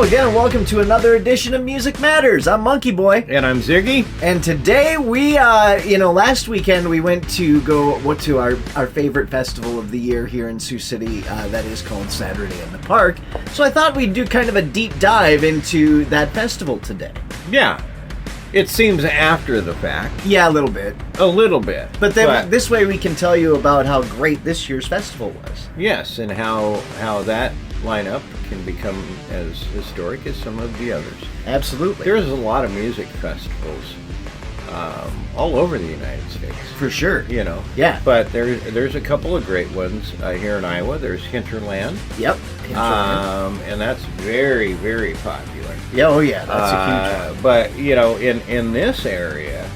Hello again, and welcome to another edition of Music Matters. I'm MonkeyBoy. And I'm Ziggy. And today we, last weekend we went to our favorite festival of the year here in Sioux City, that is called Saturday in the Park. So I thought we'd do kind of a deep dive into that festival today. Yeah. It seems after the fact. Yeah, a little bit. A little bit. But then this way we can tell you about how great this year's festival was. Yes, and how that lineup can become as historic as some of the others. Absolutely. There's a lot of music festivals all over the United States. For sure. You know. Yeah. But there's a couple of great ones here in Iowa. There's Hinterland. Yep. And that's very, very popular. Yeah, oh yeah, that's a huge one. But, you know, in this area...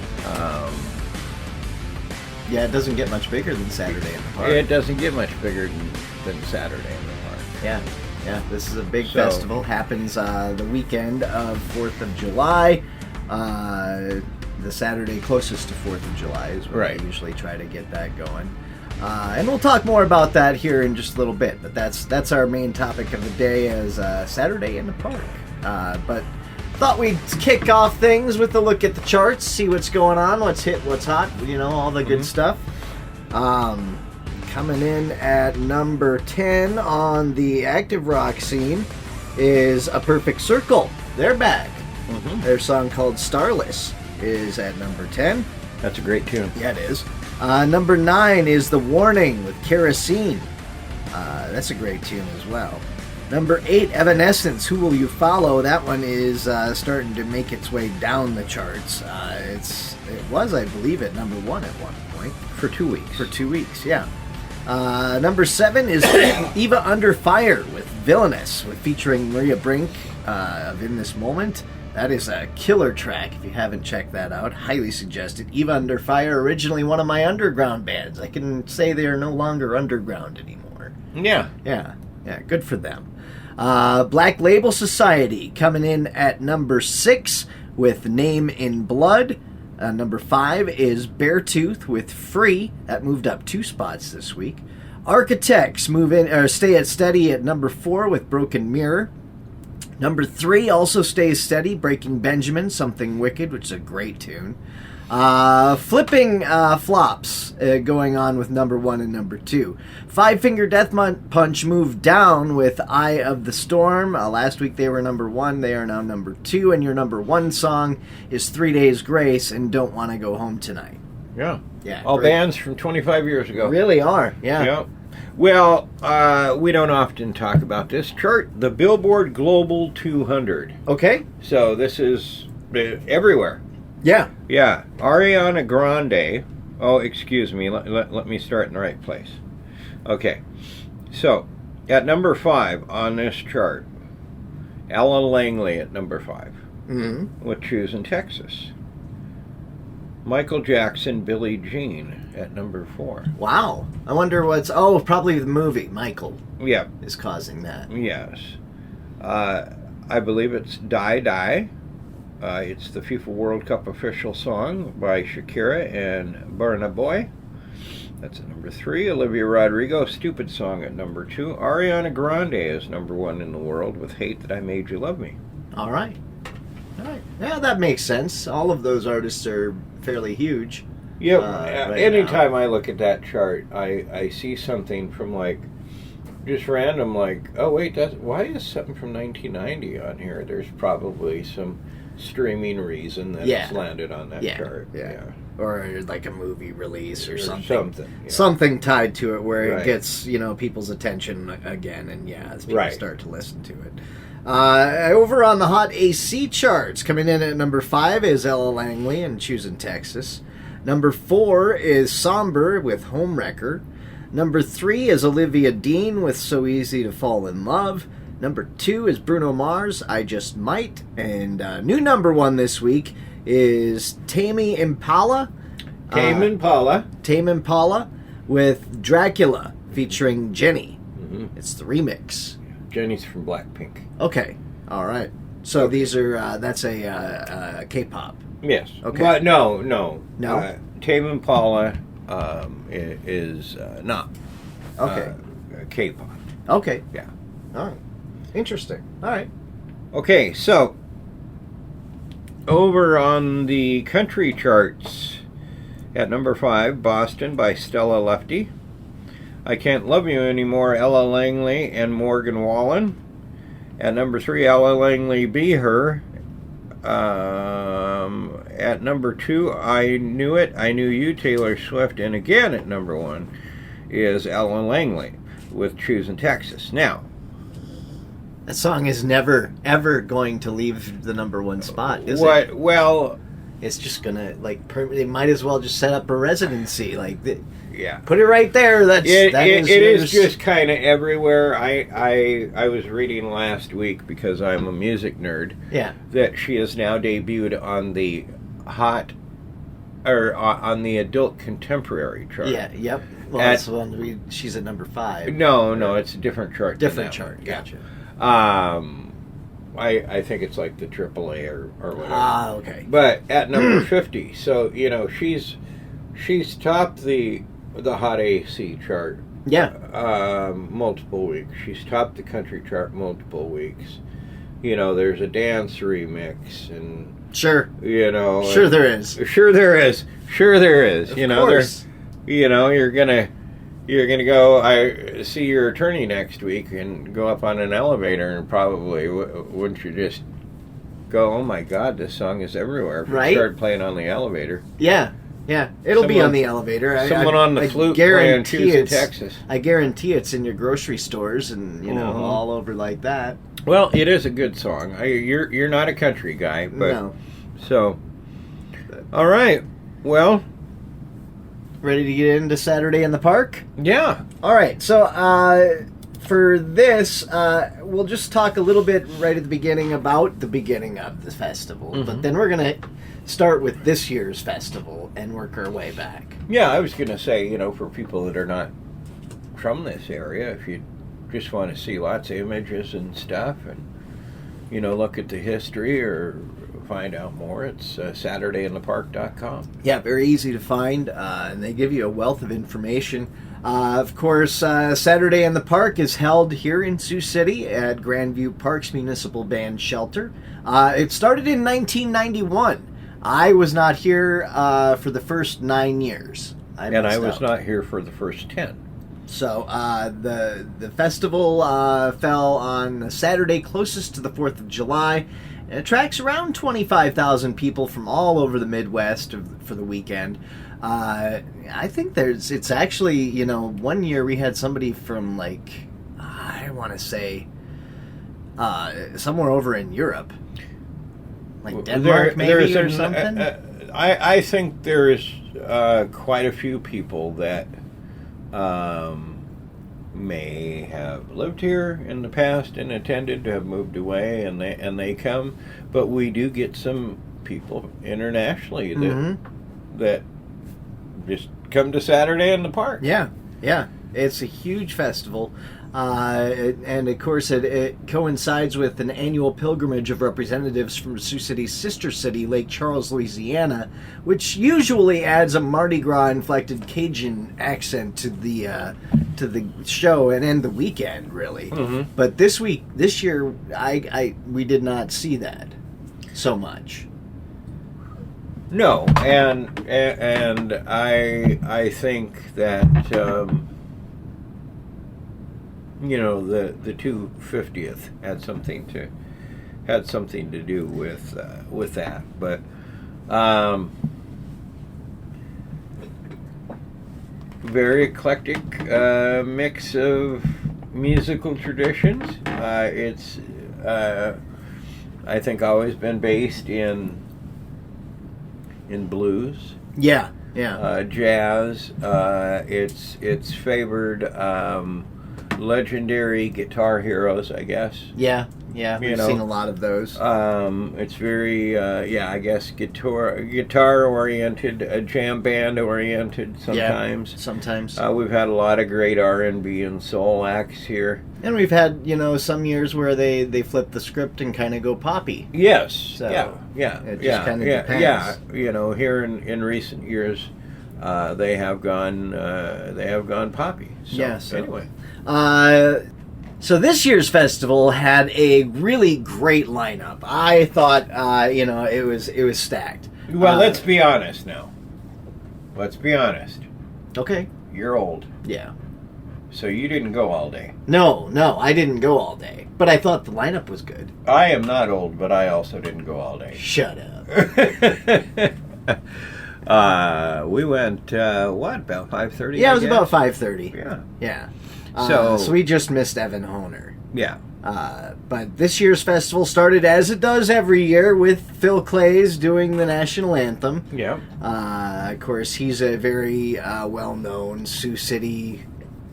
yeah, it doesn't get much bigger than Saturday in the Park. It doesn't get much bigger than Saturday in the Park. Yeah, this is a big festival. Happens the weekend of 4th of July. The Saturday closest to 4th of July is when they usually try to get that going. And we'll talk more about that here in just a little bit. But that's our main topic of the day is Saturday in the Park. But thought we'd kick off things with a look at the charts, see what's going on, what's hit, what's hot, you know, all the good stuff. Coming in at number 10 on the active rock scene is A Perfect Circle. They're back. Their song called Starless is at number 10. That's a great tune. Yeah, it is. Number 9 is The Warning with Kerosene. That's a great tune as well. Number 8, Evanescence, Who Will You Follow? That one is starting to make its way down the charts. It was, I believe, at number 1 at one point. For 2 weeks. For 2 weeks, yeah. Number 7 is Eva Under Fire with Villainous, featuring Maria Brink of In This Moment. That is a killer track. If you haven't checked that out, highly suggested. Eva Under Fire, originally one of my underground bands. I can say they are no longer underground anymore. Yeah. Yeah, good for them. Black Label Society coming in at number 6 with Name in Blood. Number 5 is Beartooth with Free. That moved up 2 spots this week. Architects stay steady at number 4 with Broken Mirror. Number 3 also stays steady, Breaking Benjamin, Something Wicked, which is a great tune. Flipping flops going on with number 1 and number 2. Five Finger Death Punch moved down with Eye of the Storm. Last week they were number 1, they are now number 2, and your number 1 song is 3 Days Grace and Don't Want to Go Home Tonight. Yeah. All great. bands from 25 years ago. Really are, yeah. Yep. Well, we don't often talk about this chart, the Billboard Global 200. Okay. So this is everywhere. Yeah. Yeah. Ariana Grande. Oh, excuse me. Let me start in the right place. Okay. So, at number 5 on this chart, Ella Langley at number 5. With Choosing Texas. Michael Jackson, Billie Jean at number 4. Wow. I wonder probably the movie, Michael. Yeah. Is causing that. Yes. I believe it's Die Die. It's the FIFA World Cup official song by Shakira and Burna Boy. That's at number 3. Olivia Rodrigo, Stupid Song at number 2. Ariana Grande is number 1 in the world with Hate That I Made You Love Me. All right. Yeah, that makes sense. All of those artists are fairly huge. Yeah, right anytime now. I look at that chart, I see something from just random, oh wait, why is something from 1990 on here? There's probably some streaming reason that it's landed on that chart. Yeah. Or like a movie release or something. Yeah. Something tied to it where it gets, people's attention again, and as people start to listen to it. Over on the Hot AC charts, coming in at number 5 is Ella Langley and Choosing Texas. Number 4 is Somber with Homewrecker. Number 3 is Olivia Dean with So Easy to Fall in Love. Number 2 is Bruno Mars, I Just Might. And new number 1 this week is Tame Impala. Tame Impala with Dracula featuring Jenny. It's the remix. Jenny's from Blackpink. Okay, all right. So these are that's a K-pop. Yes. Okay. But no. Tame Impala is not. Okay. K-pop. Okay. Yeah. All right. Interesting. All right. Okay, so over on the country charts, at number 5, Boston by Stella Lefty. I Can't Love You Anymore, Ella Langley and Morgan Wallen. At number 3, Ella Langley, Be Her. At number 2, I Knew It, I Knew You, Taylor Swift. And again at number 1 is Ella Langley with Choosing Texas. Now, that song is never, ever going to leave the number 1 spot, is what? it? Well, it's just gonna they might as well just set up a residency, yeah, put it right there. It is just kind of everywhere. I was reading last week, because I'm a music nerd. Yeah, that she is now debuted on the on the adult contemporary chart. Yeah, yep. Well, that's the one she's at number 5. No, it's a different chart. Different chart. Yeah. Gotcha. I think it's like the AAA or whatever. Ah, okay. But at number 50, so she's topped the Hot AC chart. Yeah. Multiple weeks. She's topped the country chart multiple weeks. There's a dance remix and sure. Sure there is. Sure there is. Sure there is. Of course. You're gonna go. I see your attorney next week and go up on an elevator and probably wouldn't you just go? Oh my God, this song is everywhere! If right? You start playing on the elevator. Yeah. It'll be on the elevator. Someone on the flute playing Choosing Texas. I guarantee it's in your grocery stores and all over like that. Well, it is a good song. You're not a country guy, but no. So, all right. Well. Ready to get into Saturday in the Park? Yeah. All right. So for this, we'll just talk a little bit right at the beginning about the beginning of the festival. Mm-hmm. But then we're going to start with this year's festival and work our way back. Yeah, I was going to say, for people that are not from this area, if you just want to see lots of images and stuff and, look at the history or find out more, it's SaturdayInThePark.com. Yeah, very easy to find, and they give you a wealth of information. Of course, Saturday in the Park is held here in Sioux City at Grandview Parks Municipal Band Shelter. It started in 1991. I was not here for the first 9 years. I was not here for the first 10. So the festival fell on the Saturday closest to the 4th of July. It attracts around 25,000 people from all over the Midwest for the weekend. I think it's actually, one year we had somebody from I want to say somewhere over in Europe. Like Denmark maybe or something? I think there's quite a few people that may have lived here in the past and attended, to have moved away, and they come. But we do get some people internationally that just come to Saturday in the Park. Yeah. It's a huge festival. And of course, it coincides with an annual pilgrimage of representatives from Sioux City's sister city, Lake Charles, Louisiana, which usually adds a Mardi Gras inflected Cajun accent to the show and the weekend, really. Mm-hmm. But this year, we did not see that so much. No, and I think that. The 250th had something to do with that, but very eclectic mix of musical traditions. It's I think always been based in blues. Yeah. Jazz. It's favored. Legendary guitar heroes, I guess. Yeah, we've seen a lot of those. It's very, I guess guitar oriented, jam band oriented sometimes. Yeah, sometimes. We've had a lot of great R&B and soul acts here. And we've had, some years where they flip the script and kind of go poppy. Yes. So It just kind of depends. Yeah. Here in recent years, they have gone poppy. So, yeah. So. Anyway. So this year's festival had a really great lineup. I thought, it was stacked. Well, let's be honest now. Let's be honest. Okay. You're old. Yeah. So you didn't go all day. No, I didn't go all day. But I thought the lineup was good. I am not old, but I also didn't go all day. Shut up. We went, about 5:30? Yeah, it was about 5:30. Yeah. Yeah. So we just missed Evan Honer. Yeah. But this year's festival started as it does every year with Phil Clays doing the national anthem. Yeah. Of course, he's a very well-known Sioux City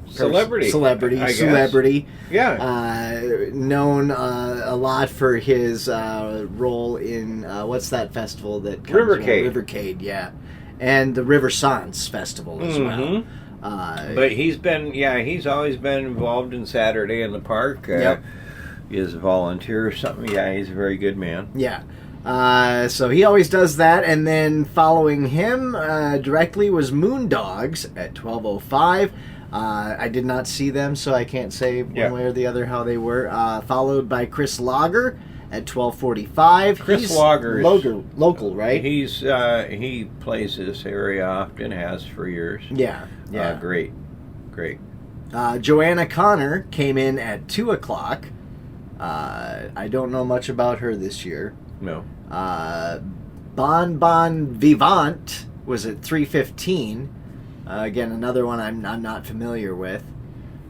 Celebrity. Yeah. Known a lot for his role in what's that festival that comes Rivercade. Rivercade, yeah, and the River Sans Festival as well. But he's always been involved in Saturday in the Park. Yep. He is a volunteer or something. Yeah, he's a very good man. Yeah. So he always does that, and then following him directly was Moondogs at 12:05. I did not see them, so I can't say one way or the other how they were. Followed by Chris Lager at 12:45. Chris Lager is local, right? He plays this area often, has for years. Yeah. Great. Joanna Connor came in at 2:00. I don't know much about her this year. No. Bon Bon Vivant was at 3:15. Again, another one I'm not familiar with.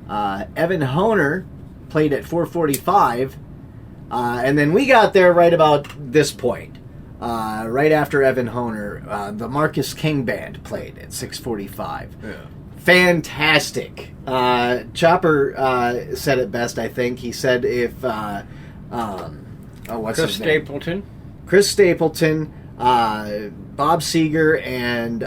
Evan Honer played at 4:45, and then we got there right about this point. Right after Evan Honer, the Marcus King Band played at 6:45. Yeah. Fantastic. Chopper said it best, I think. He said if what's Chris his name? Stapleton. Chris Stapleton, Bob Seger, and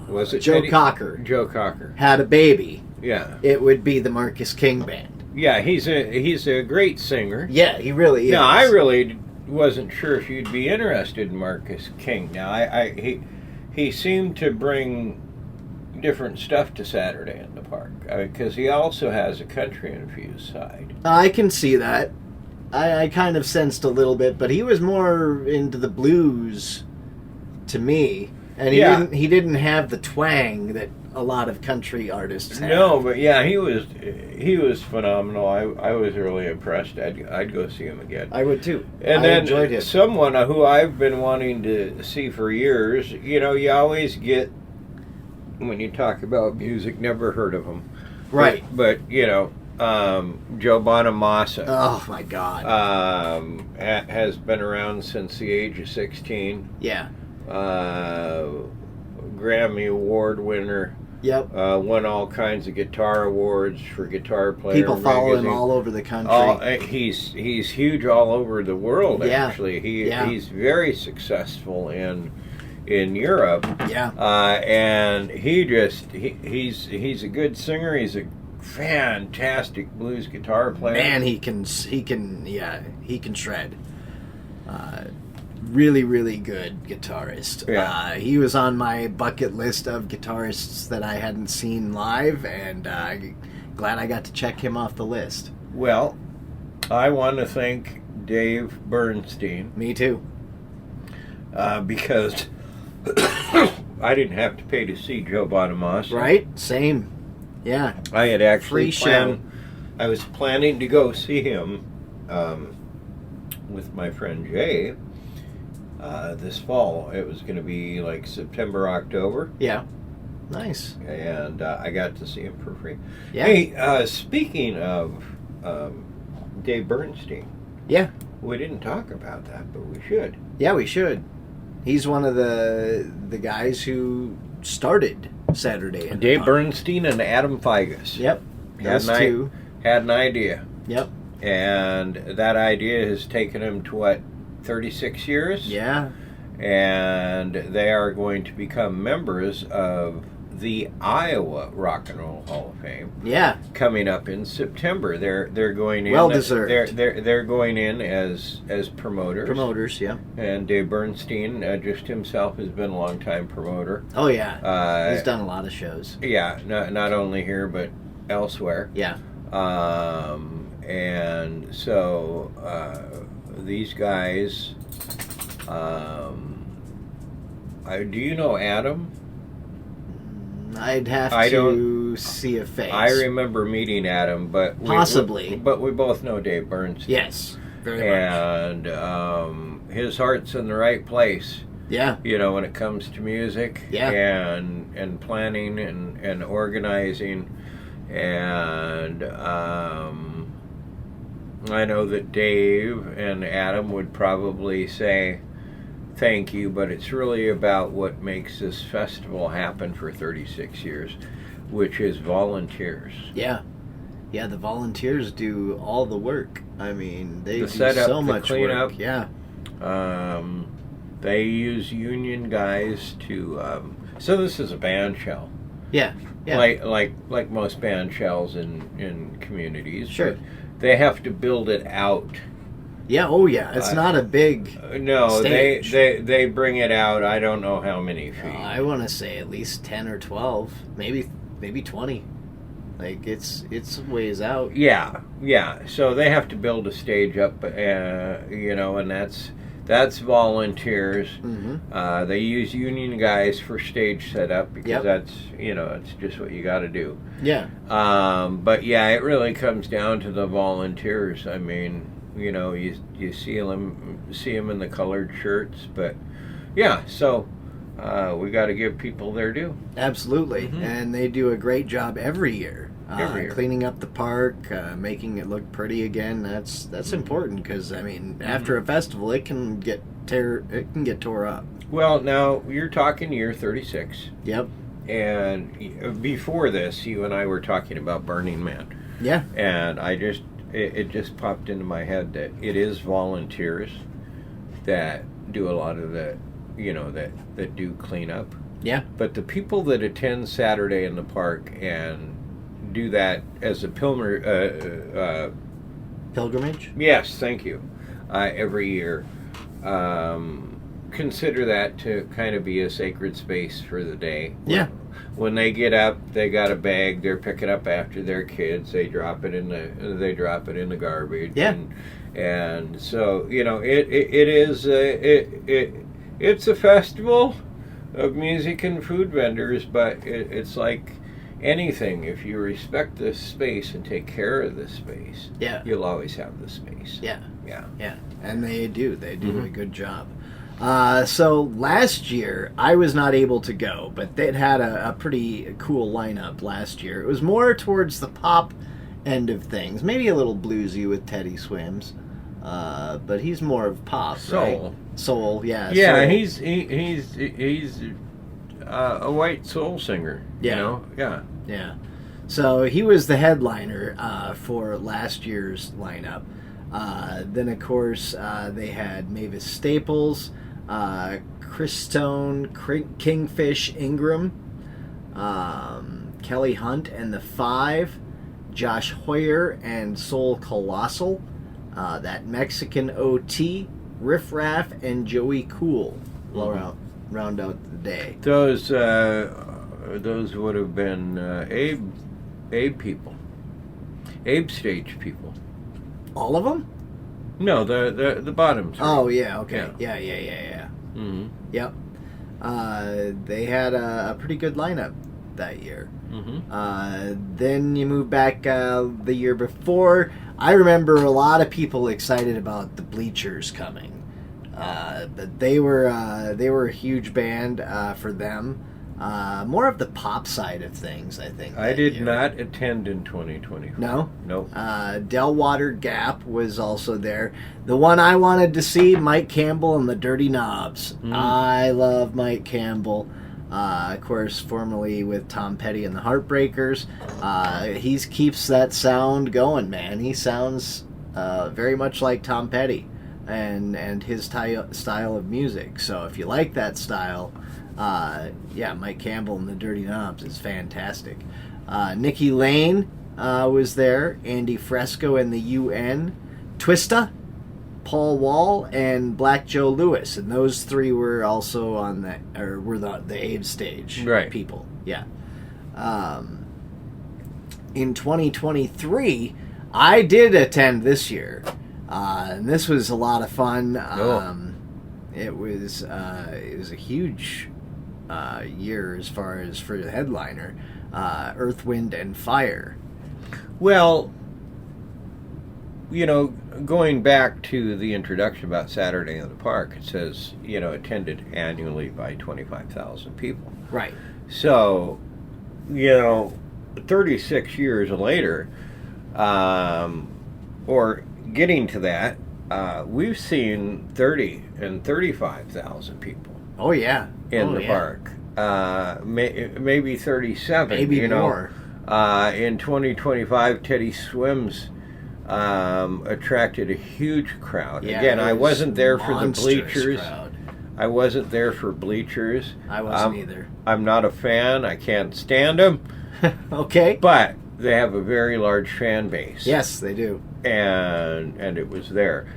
Was it Joe Cocker Joe Cocker had a baby, Yeah. it would be the Marcus King Band. Yeah, he's a great singer. Yeah, he really is. Now, I really wasn't sure if you'd be interested in Marcus King. Now, he seemed to bring different stuff to Saturday in the Park, because he also has a country-infused side. I can see that. I kind of sensed a little bit, but he was more into the blues to me. And he didn't have the twang that a lot of country artists have. No, but yeah, he was phenomenal. I was really impressed. I'd go see him again. I would too. And I then enjoyed him. someone who I've been wanting to see for years. You always get, when you talk about music, never heard of him, Right. But Joe Bonamassa. Oh my God. Has been around since the age of 16. Yeah. Grammy Award winner. Yep. Won all kinds of guitar awards for Guitar Player People follow magazine. him all over the country. He's huge all over the world. Yeah. Actually, he's very successful in Europe. Yeah. And he's a good singer. He's a fantastic blues guitar player. Man, he can shred. Really, really good guitarist. Yeah. He was on my bucket list of guitarists that I hadn't seen live, and glad I got to check him off the list. Well, I want to thank Dave Bernstein. Me too. Because I didn't have to pay to see Joe Bonamassa. Right? Same. Yeah. I had actually Free show. I was planning to go see him with my friend Jay this fall. It was going to be like September, October. Yeah. Nice. And I got to see him for free. Yeah. Hey, speaking of Dave Bernstein. Yeah. We didn't talk about that, but we should. Yeah, we should. He's one of the guys who started Saturday. in the Dave Park. Bernstein and Adam Figus. Yep. Those two. Had an idea. Yep. And that idea has taken him to, what, 36 years? Yeah. And they are going to become members of the Iowa Rock and Roll Hall of Fame. Yeah. Coming up in September. They're going in. Well deserved. They're going in as promoters. Promoters, yeah. And Dave Bernstein, just himself, has been a long time promoter. Oh yeah. He's done a lot of shows. Yeah, not only here, but elsewhere. Yeah. And so these guys, do you know Adam? I'd have to see a face. I remember meeting Adam, but possibly. But we both know Dave Bernstein. Yes, very much. And his heart's in the right place. Yeah. You know, when it comes to music. Yeah. And planning and organizing. And I know that Dave and Adam would probably say thank you, but it's really about what makes this festival happen for 36 years, which is volunteers. Yeah. Yeah, the volunteers do all the work. I mean, they do setup, so much cleanup. work. Yeah. They use union guys to. So this is a band shell. Yeah. Yeah. Like most band shells in communities. Sure. But they have to build it out. Yeah. Oh, yeah. It's not a big. No, stage. they bring it out. I don't know how many feet. I want to say at least 10 or 12, maybe 20. Like it's ways out. Yeah. So they have to build a stage up, you know, and that's volunteers. Mm-hmm. They use union guys for stage setup because Yep. that's, you know, it's just what you got to do. Yeah. But yeah, it really comes down to the volunteers. I mean, you know, you see them in the colored shirts, but yeah. So we got to give people their due. Absolutely, Mm-hmm. and they do a great job every year. Every year. Cleaning up the park, making it look pretty again. That's important because I mean, after a festival, it can get tore up. Well, now you're talking year 36. Yep. And before this, you and I were talking about Burning Man. Yeah. And it just popped into my head that it is volunteers that do a lot of the, you know, that do cleanup. Yeah. But the people that attend Saturday in the park and do that as a Pilgrimage? yes, thank you, every year, consider that to kind of be a sacred space for the day. Yeah. When they get up, they got a bag. They're picking up after their kids. They drop it in the garbage. Yeah. And so, you know, it's a festival of music and food vendors, but it's like anything. If you respect this space and take care of this space, Yeah. you'll always have the space. Yeah. Yeah. Yeah. And they do Mm-hmm. a good job. So last year I was not able to go, but they had a pretty cool lineup last year. It was more towards the pop end of things, maybe a little bluesy with Teddy Swims, but he's more of pop, Soul. right? Soul, yeah. Yeah, soul. he's a white soul singer. Yeah. You know? Yeah. Yeah. So he was the headliner for last year's lineup. Then, of course, they had Mavis Staples, Chris Stone, Kingfish Ingram, Kelly Hunt and the Five, Josh Hoyer and Soul Colossal, that Mexican OT, Riff Raff, and Joey Cool. Round out the day. Those would have been Abe people, Abe stage people. All of them? No, the bottom three. Oh, yeah, okay. Yeah. Mm-hmm. Yep. They had a pretty good lineup that year. Mm-hmm. Then you move back the year before. I remember a lot of people excited about the Bleachers coming. But they were a huge band for them. More of the pop side of things, I think. I did not attend in 2020. No? Nope. Delwater Gap was also there. The one I wanted to see, Mike Campbell and the Dirty Knobs. I love Mike Campbell. Of course, formerly with Tom Petty and the Heartbreakers. He keeps that sound going, man. He sounds very much like Tom Petty and his style of music. So if you like that style... Mike Campbell and the Dirty Knobs is fantastic. Nikki Lane was there. Andy Fresco and the UN. Twista, Paul Wall, and Black Joe Lewis, and those three were also on the Abe stage. Right. People. Yeah. in 2023, I did attend this year. And this was a lot of fun. It was a huge year as far as for the headliner, Earth, Wind, and Fire. Well, going back to the introduction about Saturday in the Park, it says, attended annually by 25,000 people. Right. So, 36 years later, or getting to that, we've seen 30 and 35,000 people. Oh, yeah. In the park. Maybe 37. Maybe more. In 2025, Teddy Swims attracted a huge crowd. Yeah, Again, I wasn't there for the bleachers. Crowd. I wasn't there for bleachers. I wasn't either. I'm not a fan. I can't stand them. Okay. But they have a very large fan base. Yes, they do. And it was there.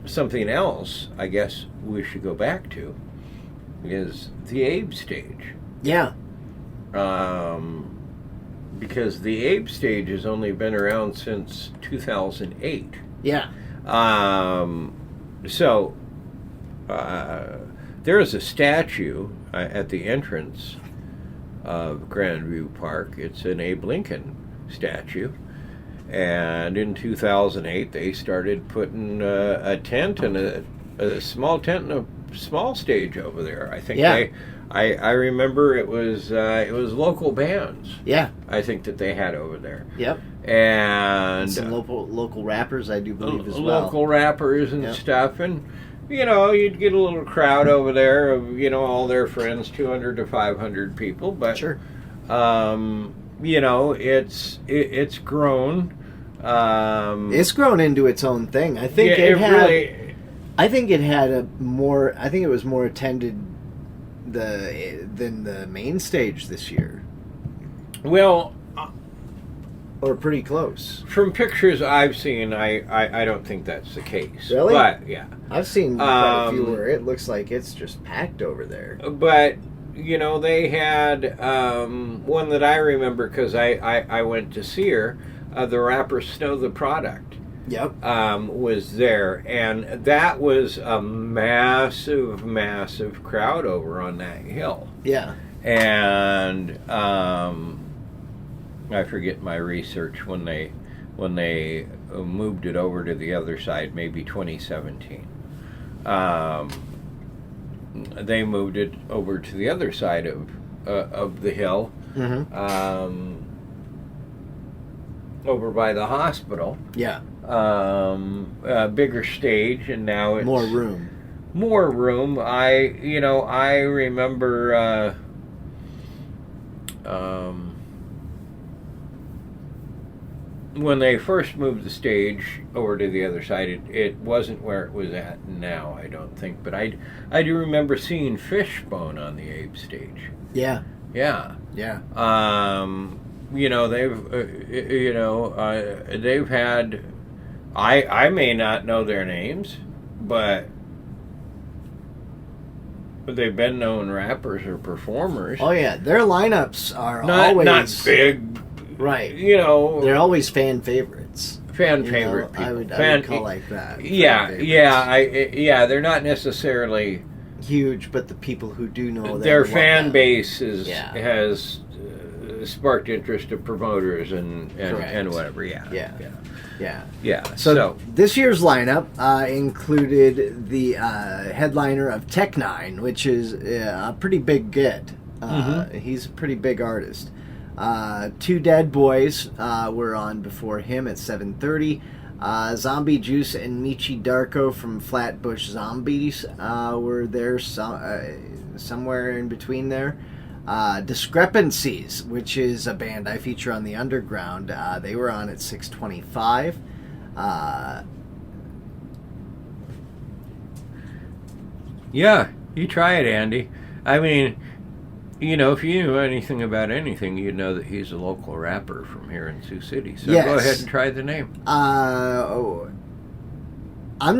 Something else I guess we should go back to is the Abe stage. Yeah. Because the Abe stage has only been around since 2008. Yeah. So there is a statue at the entrance of Grandview Park. It's an Abe Lincoln statue. And in 2008, they started putting a tent and a small tent and a small stage over there. I think I remember it was local bands. Yeah. I think that they had over there. Yep. And some local rappers, I do believe, as well. Local rappers and stuff. And, you'd get a little crowd over there of, all their friends, 200 to 500 people. But, sure. It's grown. It's grown into its own thing. I think I think it was more attended than the main stage this year. Well, or pretty close. From pictures I've seen, I don't think that's the case. Really? But yeah, I've seen quite a few where it looks like it's just packed over there. But they had one that I remember because I went to see her. The rapper Snow the Product. Yep. Was there, and that was a massive, massive crowd over on that hill. Yeah. And I forget my research when they moved it over to the other side, maybe 2017. They moved it over to the other side of the hill. Mm-hmm. Over by the hospital. Yeah. A bigger stage, and now it's more room. More room. I remember when they first moved the stage over to the other side, it wasn't where it was at now, I don't think. But I do remember seeing Fishbone on the Abe stage. Yeah. Yeah. Yeah. They've had. I may not know their names, but they've been known rappers or performers. Oh yeah, their lineups are not big, right? They're always fan favorites. Favorite people. I would call like that. Yeah. They're not necessarily huge, but the people who do know their fan base has sparked interest of promoters and whatever. Yeah. So this year's lineup included the headliner of Tech Nine, which is a pretty big get. He's a pretty big artist. Two Dead Boys were on before him at 7:30. Zombie Juice and Michi Darko from Flatbush Zombies were there somewhere in between there. Discrepancies, which is a band I feature on the Underground, they were on at 6:25. Yeah, you try it, Andy. I mean, if you knew anything about anything, you'd know that he's a local rapper from here in Sioux City. So go ahead and try the name. I'm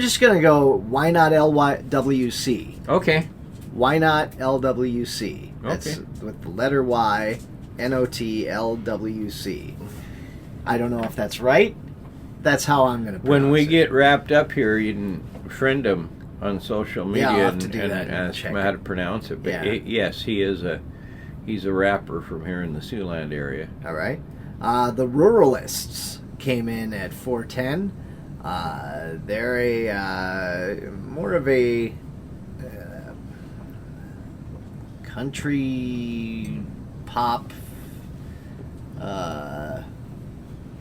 just going to go, why not LWC? Okay. Why not LWC? That's with the letter Y NOTLWC. I don't know if that's right. That's how I'm going to pronounce it. When we get wrapped up here, you can friend him on social media I'll have to do and that and ask check him how to pronounce it. But Yeah. yes, he's a rapper from here in the Siouxland area. All right. The Ruralists came in at 410. They're more of a country pop.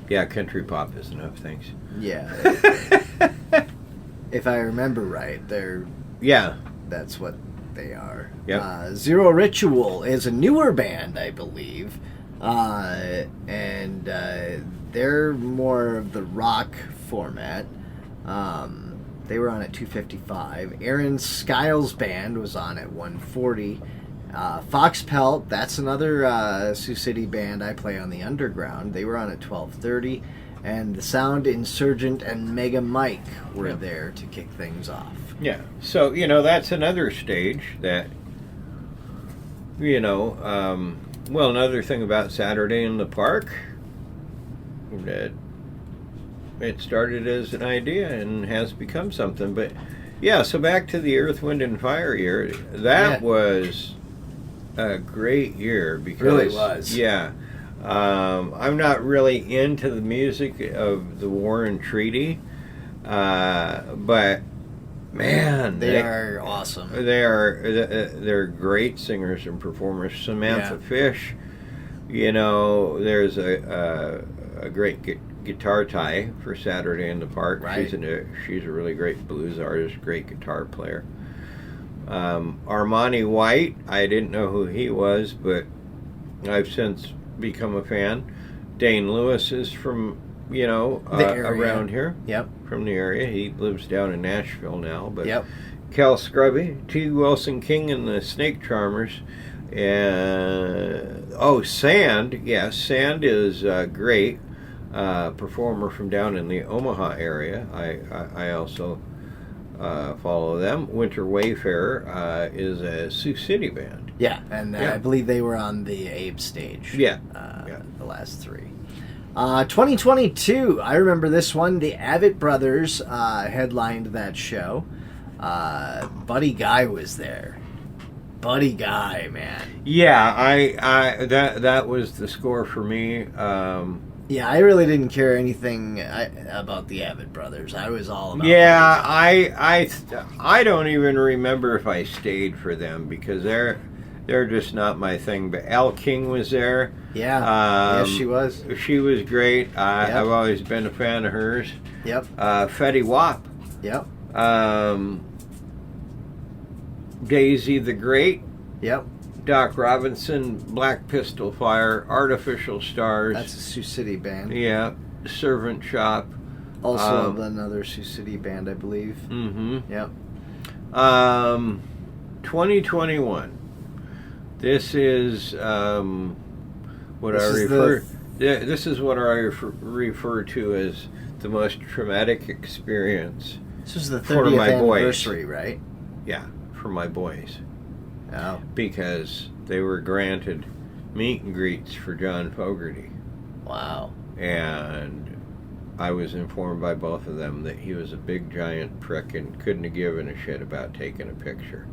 Yeah, country pop is enough, thanks. Yeah. If I remember right, that's what they are. Yep. Zero Ritual is a newer band, I believe. And they're more of the rock format. They were on at 255. Aaron Skiles' band was on at 140. Fox Pelt, that's another Sioux City band I play on the underground. They were on at 1230. And the Sound Insurgent and Mega Mike were there to kick things off. Yeah. So, that's another stage that, well, another thing about Saturday in the Park, that it started as an idea and has become something. But, yeah, so back to the Earth, Wind, and Fire year. That was a great year because... It really was. Yeah. I'm not really into the music of the Warren Treaty, but man, they are awesome. They're great singers and performers. Samantha Fish, there's a great guitar tie for Saturday in the Park. Right. She's a really great blues artist, great guitar player. Armani White, I didn't know who he was, but I've since become a fan. Dane Lewis is from around here. Yep. From the area. He lives down in Nashville now. But yep. Cal Scrubby, T. Wilson King and the Snake Charmers, and Sand. Yes, Sand is a great performer from down in the Omaha area. I also follow them. Winter Wayfarer is a Sioux City band. Yeah, and I believe they were on the Abe stage. Yeah. The last three. 2022, I remember this one. The Avett Brothers headlined that show. Buddy Guy was there. Buddy Guy, man. Yeah, I that was the score for me. Yeah, I really didn't care anything about the Avett Brothers. I was all about. Yeah, I don't even remember if I stayed for them because they're just not my thing. But Al King was there. Yeah, yes, she was. She was great. I've always been a fan of hers. Yep. Fetty Wap. Yep. Daisy the Great. Yep. Doc Robinson, Black Pistol Fire, Artificial Stars. That's a Sioux City band. Yeah. Servant Shop. Also another Sioux City band, I believe. Mm-hmm. Yep. 2021. This is This is what I refer to as the most traumatic experience. This was the 30th anniversary, right? Yeah, for my boys. Oh. Because they were granted meet and greets for John Fogerty. Wow. And I was informed by both of them that he was a big giant prick and couldn't have given a shit about taking a picture.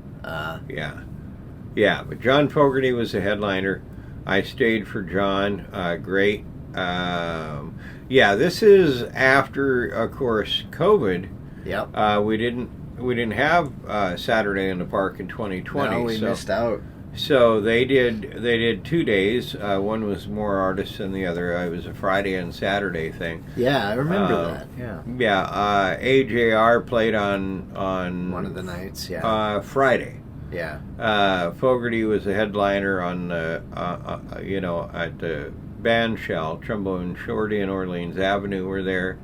Yeah, but John Fogerty was the headliner. I stayed for John. Great. This is after, of course, COVID. Yep. We didn't have Saturday in the Park in 2020. No, we missed out. So they did 2 days. One was more artists than the other. It was a Friday and Saturday thing. Yeah, I remember that. Yeah. Yeah. AJR played on one of the nights. Yeah. Friday. Yeah. Fogerty was a headliner on at the band shell. Trumbo and Shorty and Orleans Avenue were there.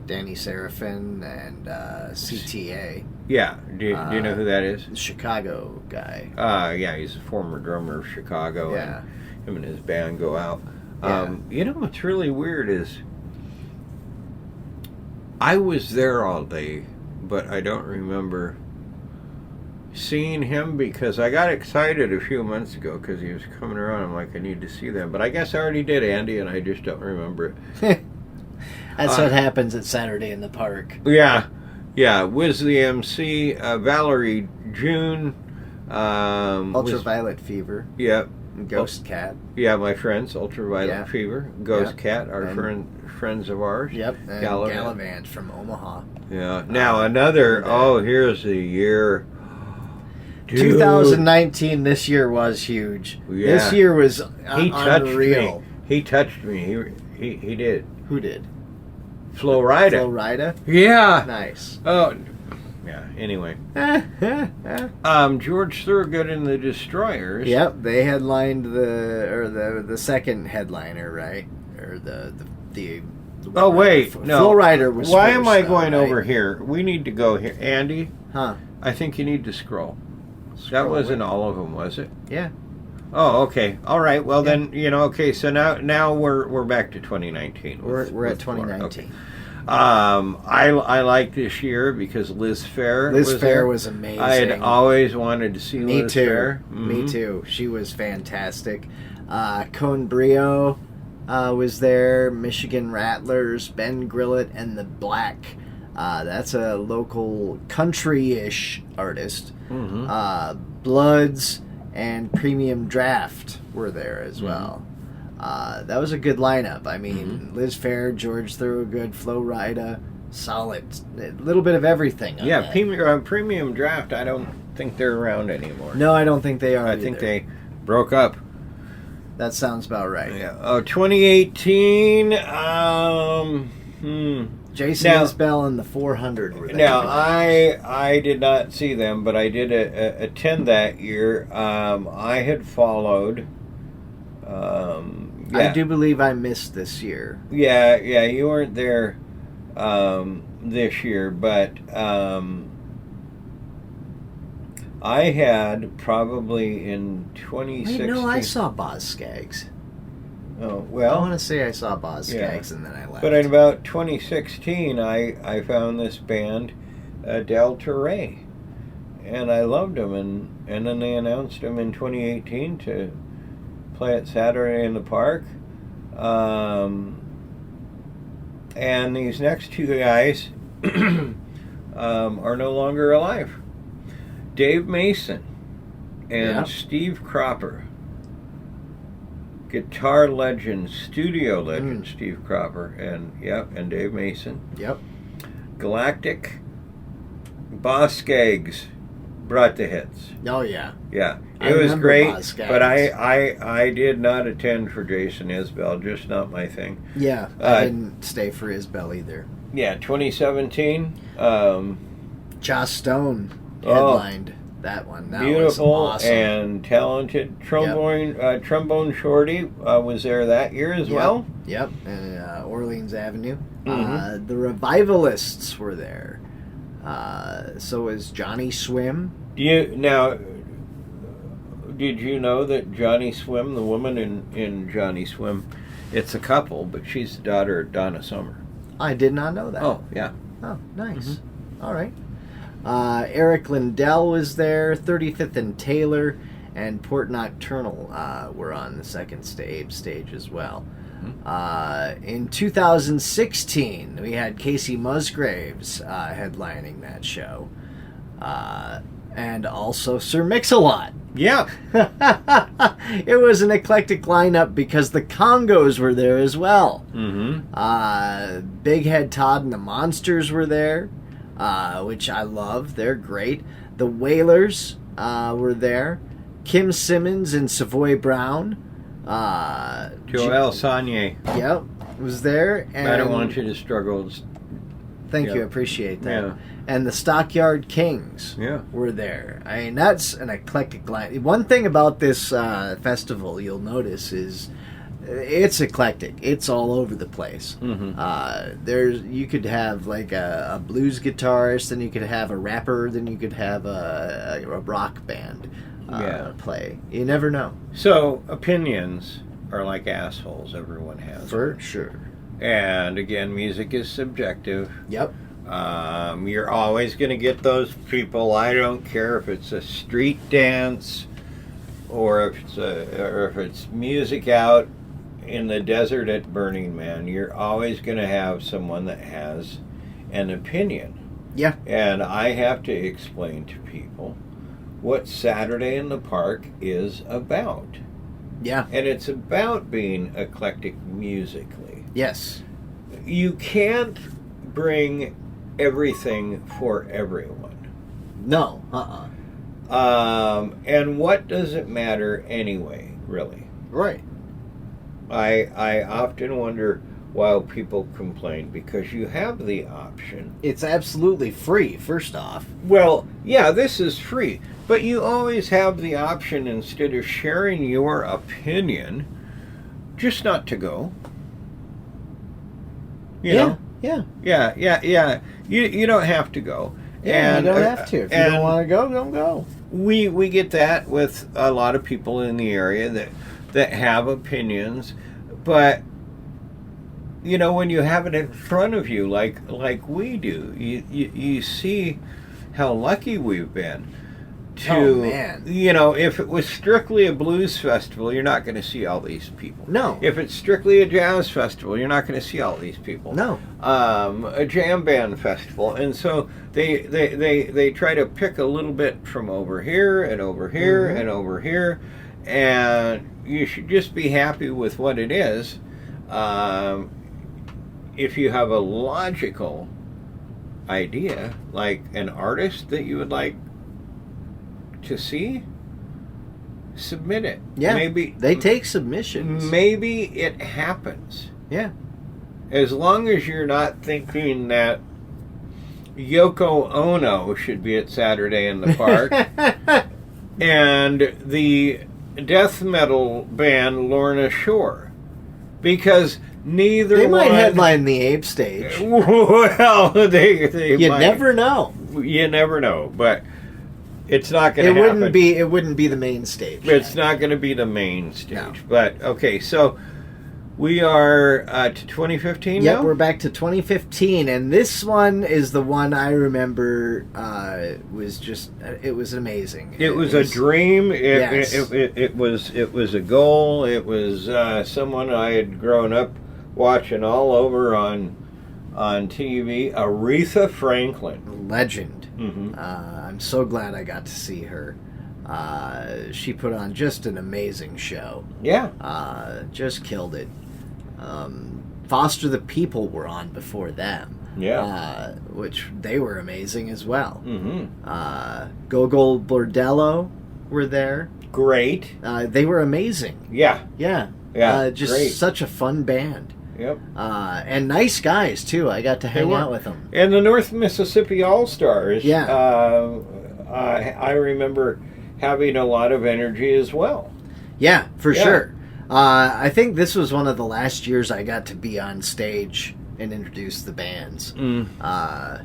Danny Seraphin and CTA. Yeah. Do you know who that is? Chicago guy. Yeah, he's a former drummer of Chicago. Yeah. And him and his band go out. Yeah. What's really weird is I was there all day, but I don't remember seeing him because I got excited a few months ago because he was coming around. I'm like, I need to see them. But I guess I already did, Andy, and I just don't remember it. That's what happens at Saturday in the Park. Yeah. Yeah. Wiz the MC, Valerie June. Ultraviolet Fever. Yeah. Ghost Cat. Yeah, my friends, Ultraviolet Fever, Ghost Cat, our friends of ours. Yep, and Gallivant from Omaha. Yeah. Now another, here's the year. Dude. 2019, this year was huge. Yeah. This year was unreal. He touched me. He did. Who did? Flo Rida. Flo Rida? Yeah. Nice. Oh, yeah, anyway. George Thorogood and the Destroyers. Yep, they headlined the second headliner, right? Or the oh, wait, no. Flo Rida was Why first, am I going over here? We need to go here. Andy? Huh? I think you need to scroll. That wasn't all of them, was it? Yeah. Oh, okay. All right. Well, then, okay, so now we're back to 2019. We're at 2019. Okay. I like this year because Liz Phair was amazing. I had always wanted to see Liz Phair. Mm-hmm. Me too. She was fantastic. Cone Brio was there. Michigan Rattlers, Ben Grillett, and the Black. That's a local country-ish artist. Mm-hmm. Bloods and Premium Draft were there as well. That was a good lineup. I mean, Liz Phair, George Thorogood, Flo Rida, solid. A little bit of everything. Yeah, Premium Draft, I don't think they're around anymore. No, I don't think they are. I think they broke up. That sounds about right. Yeah. 2018. Jason Isbell and the 400 were there. Now, I did not see them, but I did attend that year. I had followed. I do believe I missed this year. Yeah, you weren't there this year, but I had probably in 2016. No, I saw Boz Scaggs. Oh, well. I want to say I saw Boz Scaggs and then I left. But in about 2016, I found this band, Delta Ray. And I loved them. And then they announced them in 2018 to play at Saturday in the Park. And these next two guys are no longer alive. Dave Mason and Steve Cropper. Guitar legend, studio legend, Steve Cropper, and Dave Mason. Yep. Galactic, Boz Scaggs brought the hits. Oh yeah. Yeah, it was great. But I I did not attend for Jason Isbell, just not my thing. Yeah, I didn't stay for Isbell either. Yeah, 2017. Joss Stone headlined that one. That beautiful was awesome. And talented trombone shorty was there that year as well. Yep, and Orleans Avenue. The Revivalists were there. So was Johnny Swim. Did you know that Johnny Swim, the woman in Johnny Swim, it's a couple, but she's the daughter of Donna Summer. I did not know that. Oh, yeah. Oh, nice. All right. Eric Lindell was there. 35th and Taylor and Port Nocturnal were on the second stage as well. In 2016, we had Casey Musgraves headlining that show. And also Sir Mix-a-Lot. Yeah. It was an eclectic lineup because the Congos were there as well. Big Head Todd and the Monsters were there, which I love. They're great. The Wailers were there. Kim Simmons and Savoy Brown. Joel Saunier. Yep, was there. And I don't want you to struggle. Thank you, I appreciate that. Yeah. And the Stockyard Kings were there. I mean, that's an eclectic line. One thing about this festival you'll notice is it's eclectic. It's all over the place. You could have like a blues guitarist, then you could have a rapper, then you could have a rock band play. You never know. So opinions are like assholes. Everyone has. For sure. And again, music is subjective. Yep. You're always going to get those people. I don't care if it's a street dance or if it's music out in the desert at Burning Man. You're always going to have someone that has an opinion. Yeah. And I have to explain to people what Saturday in the Park is about. Yeah. And it's about being eclectic musically. Yes. You can't bring everything for everyone. No. And what does it matter anyway, really? Right. I often wonder why people complain, because you have the option. It's absolutely free, first off. Well, yeah, this is free, but you always have the option, instead of sharing your opinion, just not to go. You know? Yeah. Yeah. You don't have to go. Yeah, you don't have to. If you don't want to go, don't go. We get that with a lot of people in the area that have opinions, but you know, when you have it in front of you, like we do, you see how lucky we've been to. Oh, man. You know, if it was strictly a blues festival, you're not going to see all these people. No. If it's strictly a jazz festival, you're not going to see all these people. No. A jam band festival, and so they try to pick a little bit from over here and over here and over here, and you should just be happy with what it is. If you have a logical idea, like an artist that you would like to see, submit it. Yeah, maybe they take submissions. Maybe it happens. Yeah. As long as you're not thinking that Yoko Ono should be at Saturday in the Park and the death metal band Lorna Shore, because neither they might one, headline the Ape stage. Well, they You might. never know. You never know, but it's not going to It happen. wouldn't be the main stage. It's not going to be the main stage. No. But okay, so we are to 2015 Yep, now? we're back to 2015, and this one is the one I remember it was amazing. It was a dream. Yes. It was a goal. It was someone I had grown up watching all over on TV. Aretha Franklin. Legend. Mm-hmm. I'm so glad I got to see her. She put on just an amazing show. Yeah. Just killed it. Foster the People were on before them. Yeah. Which they were amazing as well. Mm-hmm. Gogol Bordello were there. Great. They were amazing. Yeah. Yeah. Yeah. Just great. such a fun band. Yep. And nice guys, too. I got to hang out with them. And the North Mississippi All-Stars. Yeah. I remember having a lot of energy as well. Yeah, for sure. I think this was one of the last years I got to be on stage and introduce the bands. Let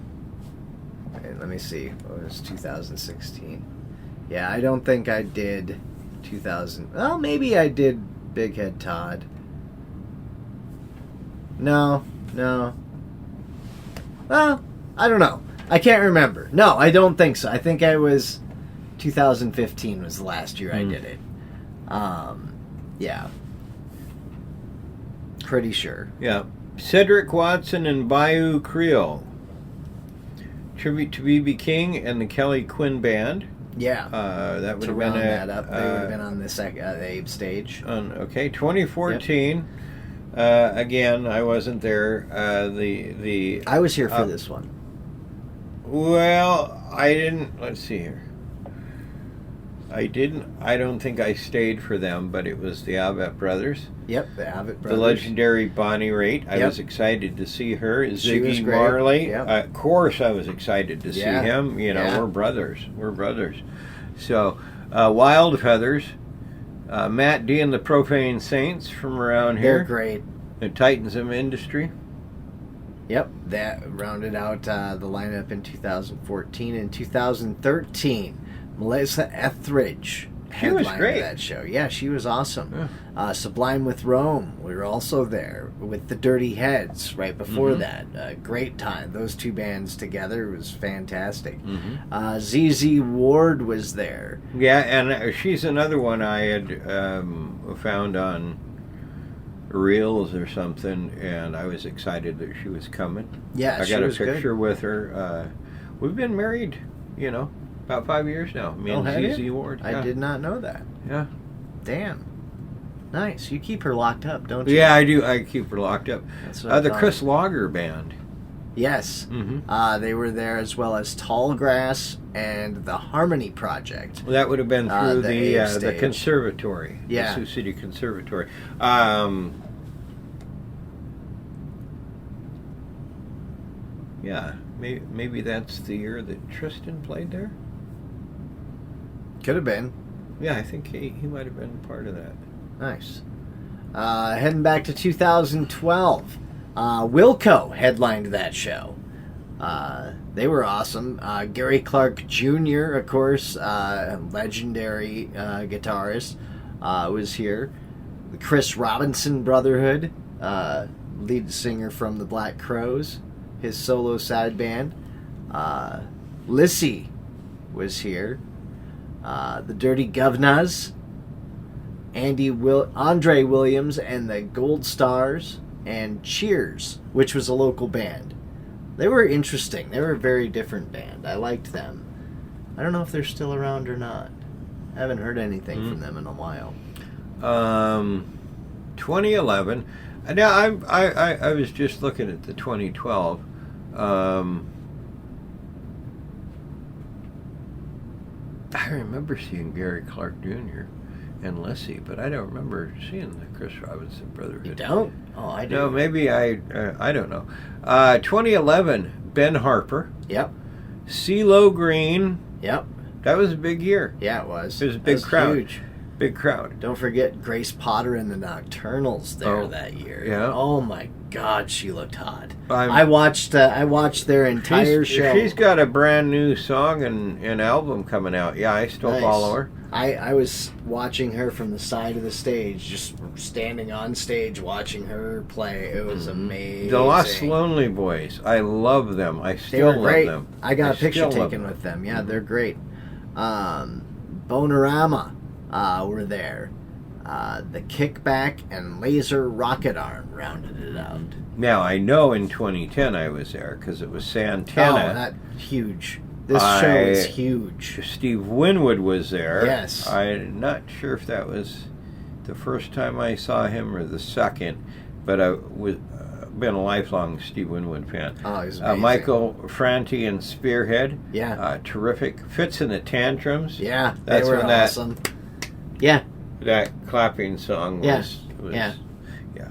me see. What was 2016? Yeah, I don't think I did 2000. Well, maybe I did Big Head Todd. No. Well, I don't know. I can't remember. No, I don't think so. I think I was 2015 was the last year I did it. Yeah. Pretty sure. Yeah. Cedric Watson and Bayou Creole. Tribute to B.B. King and the Kelly Quinn Band. Yeah. That would To have round been that up, they would have been on the Abe stage. 2014. Yep. Again, I wasn't there. I was here for this one. Well, I didn't. Let's see here. I don't think I stayed for them, but it was the Avett Brothers. Yep, the Avett Brothers. The legendary Bonnie Raitt. I was excited to see her. She was Ziggy great. Marley. Yep. Of course, I was excited to see him. You know, we're brothers. So, Wild Feathers. Matt D and the Profane Saints from around here. They're great. The Titans of Industry. Yep, that rounded out the lineup in 2014. In 2013, Melissa Etheridge She was headlined great. that show. Yeah, she was awesome. Yeah. Sublime with Rome, we were also there with the Dirty Heads right before that. Great time. Those two bands together was fantastic. ZZ Ward was there. Yeah, and she's another one I had found on Reels or something, and I was excited that she was coming. Yeah, I she got a was picture good. with her. We've been married, about 5 years now. Me and have ZZ you? Ward. I did not know that. Yeah. Damn. Nice. You keep her locked up, don't you? Yeah, I do. I keep her locked up. That's what I The thought. Chris Lager Band. Yes. They were there, as well as Tallgrass and the Harmony Project. That would have been through the the stage. conservatory. Yeah. The Sioux City Conservatory. Yeah, maybe that's the year that Tristan played there. Could have been. Yeah, I think he might have been part of that. Nice. Heading back to 2012, Wilco headlined that show. They were awesome. Gary Clark Jr., of course, legendary guitarist, was here. The Chris Robinson Brotherhood, lead singer from the Black Crowes, his solo side band. Lissy was here. The Dirty Govnas, Andre Williams and the Gold Stars, and Cheers, which was a local band. They were interesting. They were a very different band. I liked them. I don't know if they're still around or not. I haven't heard anything from them in a while. 2011. Now I was just looking at the 2012. I remember seeing Gary Clark Jr. and Lissy, but I don't remember seeing the Chris Robinson Brotherhood. You don't? Oh, I do. No, maybe I don't know. 2011, Ben Harper. Yep. CeeLo Green. Yep. That was a big year. Yeah, it was. It was a big That crowd. Huge. Big crowd. Don't forget Grace Potter and the Nocturnals there that year. Yeah. Oh my God, she looked hot. I'm- I watched their entire show. She's got a brand new song and album coming out. Yeah, I still Nice. follow her. I was watching her from the side of the stage, just standing on stage watching her play. It was amazing. The Lost Lonely Boys. I love them. I They still were love great. them. I got a picture still love taken them. with them. Yeah, they're great. Bonerama were there. The Kickback and Laser Rocket Arm rounded it out. Now, I know in 2010 I was there because it was Santana. Oh, that huge. This show is huge. Steve Winwood was there. Yes. I'm not sure if that was the first time I saw him or the second, but I was been a lifelong Steve Winwood fan. Oh, he's amazing. Michael Franti and Spearhead. Yeah. Terrific. Fits in the Tantrums. Yeah, That's they were when that- awesome. Yeah, That clapping song Yeah. was Yeah. yeah.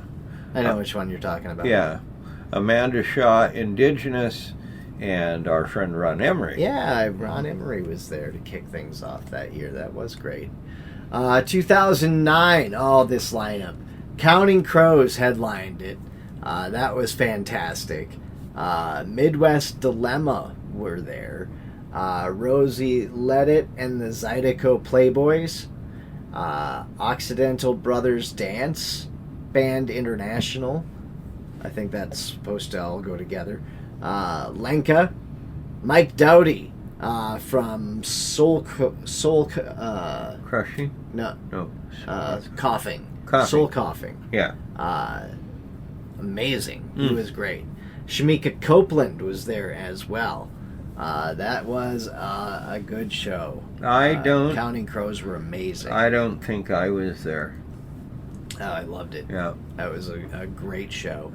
I know which one you're talking about. Yeah. Amanda Shaw, Indigenous, and our friend Ron Emery. Yeah, Ron Emery was there to kick things off that year. That was great. 2009, this lineup. Counting Crows headlined it. That was fantastic. Midwest Dilemma were there. Rosie Leddit and the Zydeco Playboys. Occidental Brothers Dance Band International. I think that's supposed to all go together. Lenka. Mike Dowdy from Soul Crushing? no No. Coughing. Coughing. Soul Coughing. Yeah. Amazing. He was great. Shamika Copeland was there as well. That was a good show. Counting Crows were amazing. I don't think I was there. I loved it. Yeah. That was a great show.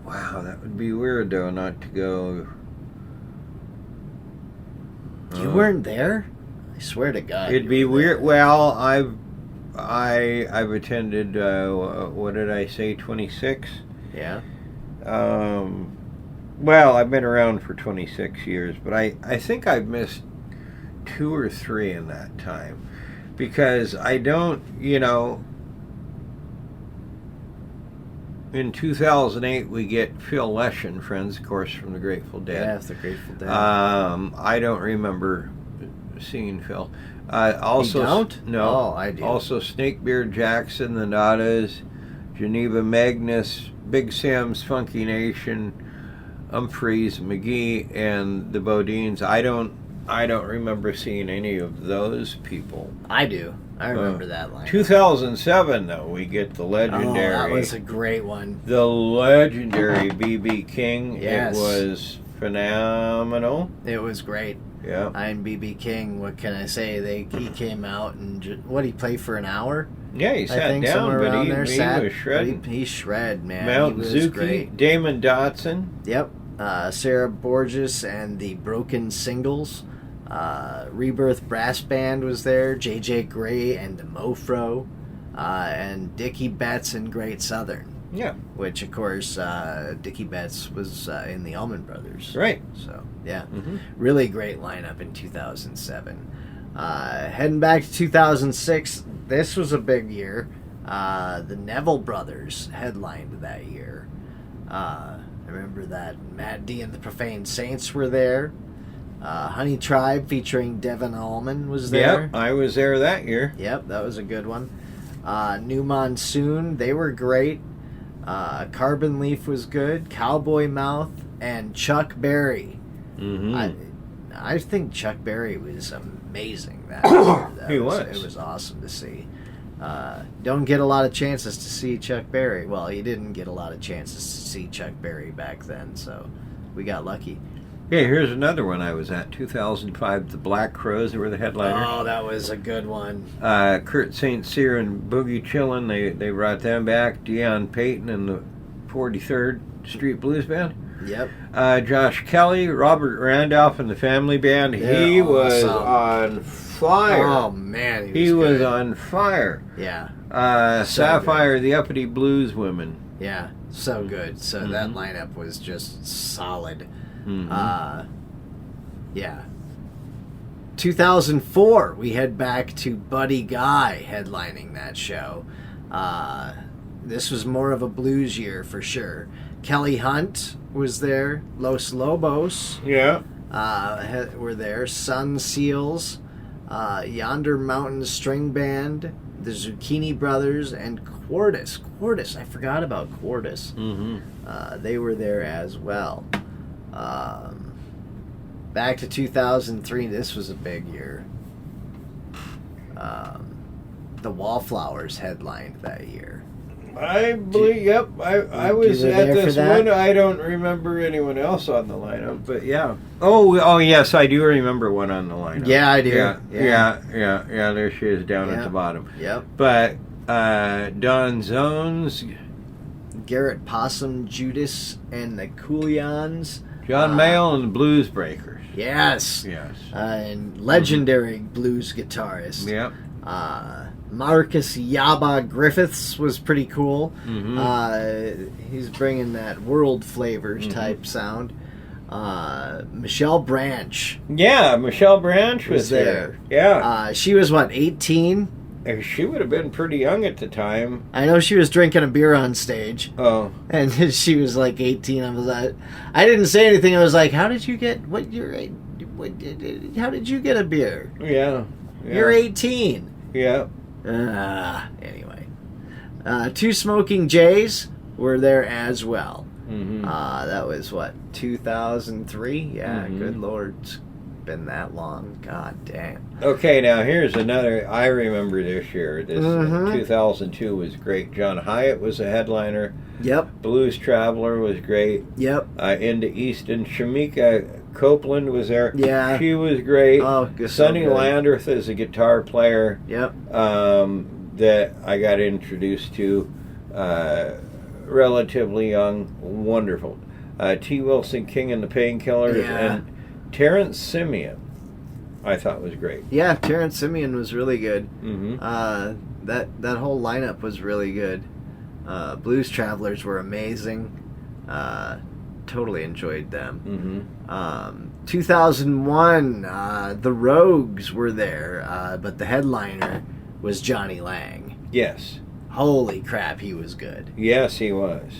Wow, that would be weird though, not to go. You weren't there? I swear to God. It'd you be were weird. there. Well, I've attended. What did I say? 26. Yeah. Well, I've been around for 26 years, but I think I've missed 2 or 3 in that time because I don't, in 2008 we get Phil Lesh and friends, of course, from the Grateful Dead. Yeah, it's the Grateful Dead. I don't remember scene, Phil. Also, You don't? No. Oh, I do. Also, Snakebeard Jackson, the Nadas, Geneva Magnus, Big Sam's Funky Nation, Humphreys, McGee, and the Bodines. I don't remember seeing any of those people. I do. I remember that line. 2007, though, we get the legendary. Oh, that was a great one. The legendary B.B. King. Yes. It was phenomenal. It was great. Yeah. I'm B.B. King. What can I say? He came out and he played for an hour? Yeah, he sat down, but he was shredding. He shred, man. Mount he was Zuki, great. Damon Dotson. Yep. Sarah Borges and the Broken Singles. Rebirth Brass Band was there. J.J. Gray and the Mofro. And Dickie Betts and Great Southern. Yeah. Which, of course, Dickie Betts was in the Allman Brothers. Right. So, yeah. Mm-hmm. Really great lineup in 2007. Heading back to 2006, this was a big year. The Neville Brothers headlined that year. I remember that Matt D and the Profane Saints were there. Honey Tribe featuring Devin Allman was there. Yep, I was there that year. Yep, that was a good one. New Monsoon, they were great. Carbon Leaf was good. Cowboy Mouth and Chuck Berry. Mm-hmm. I think Chuck Berry was amazing that year. He was. It was awesome to see. Don't get a lot of chances to see Chuck Berry. Well, you didn't get a lot of chances to see Chuck Berry back then, so we got lucky. Yeah, here's another one I was at. 2005, the Black Crows. They were the headliners. Oh, that was a good one. Kurt St. Cyr and Boogie Chillin', they brought them back. Deion Payton and the 43rd Street Blues Band. Yep. Josh Kelly, Robert Randolph and the Family Band. He was on fire. Oh, man, he was on fire. Yeah. Sapphire, the Uppity Blues Women. Yeah, so good. So that lineup was just solid. Mm-hmm. Yeah. 2004, we head back to Buddy Guy headlining that show. This was more of a blues year for sure. Kelly Hunt was there. Los Lobos Yeah. were there. Sun Seals, Yonder Mountain String Band, the Zucchini Brothers, and Quartus. Quartus, I forgot about Quartus. Mm-hmm. They were there as well. Back to 2003, this was a big year. The Wallflowers headlined that year. I believe, yep. I was You were at there for this that? one. I don't remember anyone else on the lineup, but yeah. Oh, yes, I do remember one on the lineup. Yeah, I do. Yeah. There she is down at the bottom. Yep. But Don Zones, Garrett Possum, Judas, and the Coolions. John Mayall, and the Blues Breakers. Yes. Yes. And legendary blues guitarist. Yep. Marcus Yaba Griffiths was pretty cool. Mm-hmm. He's bringing that world flavors type sound. Michelle Branch. Yeah, Michelle Branch was there. Yeah. She was, 18? She would have been pretty young at the time. I know she was drinking a beer on stage. Oh. And she was 18. I didn't say anything. I was like, how did you get how did you get a beer? Yeah. You're 18. Yeah. Anyway. Two Smoking Jays were there as well. Mm-hmm. That was 2003? Yeah, Mm-hmm. Good Lord. It's been that long. God damn. Okay, now here's another I remember this year. This 2002 was great. John Hyatt was a headliner. Yep. Blues Traveler was great. Yep. Into Easton. Shamika Copeland was there. Yeah. She was great. Oh, good. Sonny Landreth is a guitar player. Yep. That I got introduced to. Relatively young. Wonderful. T. Wilson King and the Painkillers. Yeah. And Terrence Simeon, I thought was great. Yeah, Terrence Simeon was really good. Mm-hmm. That whole lineup was really good. Blues Travelers were amazing. Totally enjoyed them. Mm-hmm. 2001, the Rogues were there, but the headliner was Johnny Lang. Yes. Holy crap, he was good. Yes, he was.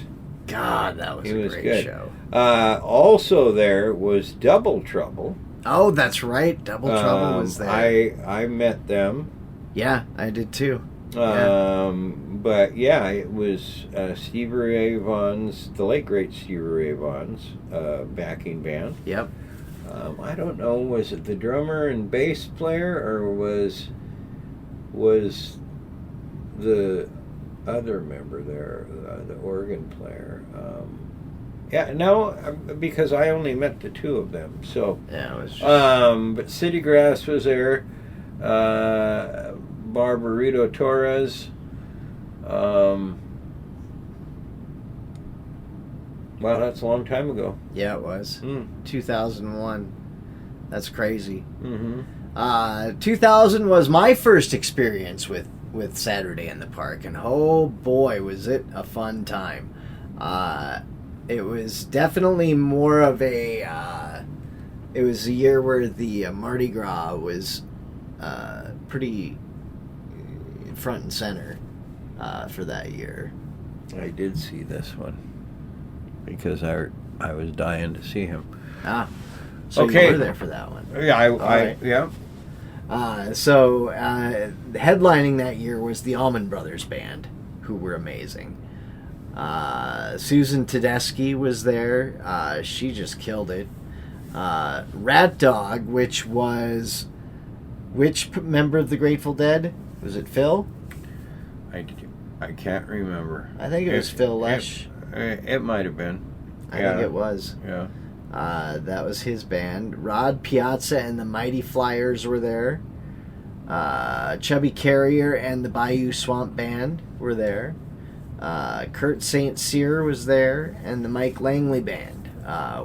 God, that was a great show. Also there was Double Trouble. Oh, that's right. Double Trouble was there. I met them. Yeah, I did too. Yeah. But yeah, it was Stevie Ray Vaughan's, the late great Stevie Ray Vaughan's backing band. Yep. I don't know, was it the drummer and bass player, or was the other member there, the organ player? Yeah, no, because I only met the two of them. So yeah, it was. Just... but City Grass was there. Barbarito Torres. Wow, that's a long time ago. Yeah, it was. 2001. That's crazy. Mm-hmm. 2000 was my first experience with Saturday in the Park, and oh boy, was it a fun time. It was definitely more of a... it was a year where the Mardi Gras was pretty front and center for that year. I did see this one because I was dying to see him. So okay. You were there for that one. Yeah, Right. Yeah. So headlining that year was the Allman Brothers Band, who were amazing. Susan Tedeschi was there. She just killed it. Rat Dog, which member of the Grateful Dead? Was it Phil? I can't remember. I think it was Phil Lesh. It might have been. I think it was. Yeah. That was his band. Rod Piazza and the Mighty Flyers were there. Chubby Carrier and the Bayou Swamp Band were there. Kurt St. Cyr was there, and the Mike Langley Band